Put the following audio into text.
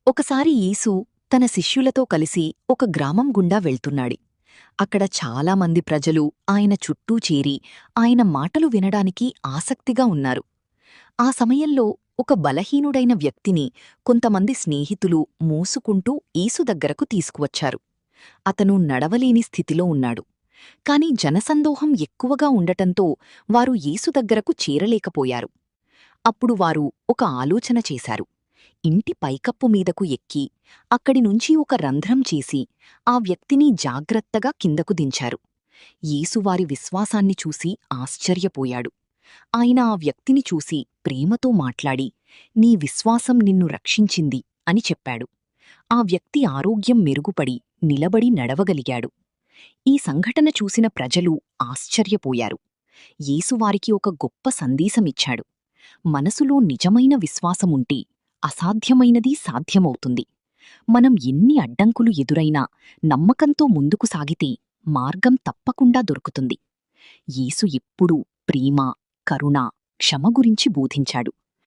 ఒకసారి యేసు తన శిష్యులతో కలిసి ఒక గ్రామం గుండా వెళ్తున్నాడు. అక్కడ చాలామంది ప్రజలు ఆయన చుట్టూ చేరి ఆయన మాటలు వినడానికి ఆసక్తిగా ఉన్నారు. ఆ సమయంలో ఒక బలహీనుడైన వ్యక్తిని కొంతమంది స్నేహితులు మోసుకుంటూ యేసు దగ్గరకు తీసుకువచ్చారు. అతను నడవలేని స్థితిలో ఉన్నాడు. కాని జనసందోహం ఎక్కువగా ఉండటంతో వారు యేసు దగ్గరకు చేరలేకపోయారు. అప్పుడు వారు ఒక ఆలోచన చేశారు. ఇంటి పైకప్పు మీదకు ఎక్కి అక్కడినుంచి ఒక రంధ్రం చేసి ఆ వ్యక్తిని జాగ్రత్తగా కిందకు దించారు. యేసు వారి విశ్వాసాన్ని చూసి ఆశ్చర్యపోయాడు. ఆయన ఆ వ్యక్తిని చూసి ప్రేమతో మాట్లాడి, "నీ విశ్వాసం నిన్ను రక్షించింది" అని చెప్పాడు. ఆ వ్యక్తి ఆరోగ్యం మెరుగుపడి నిలబడి నడవగలిగాడు. ఈ సంఘటన చూసిన ప్రజలు ఆశ్చర్యపోయారు. యేసు వారికి ఒక గొప్ప సందేశమిచ్చాడు. మనసులో నిజమైన విశ్వాసముంటే అసాధ్యమైనది సాధ్యమవుతుంది. మనం ఎన్ని అడ్డంకులు ఎదురైనా నమ్మకంతో ముందుకు సాగితే మార్గం తప్పకుండా దొరుకుతుంది. యేసు ఎప్పుడూ ప్రేమ, కరుణ, క్షమ గురించి బోధించాడు.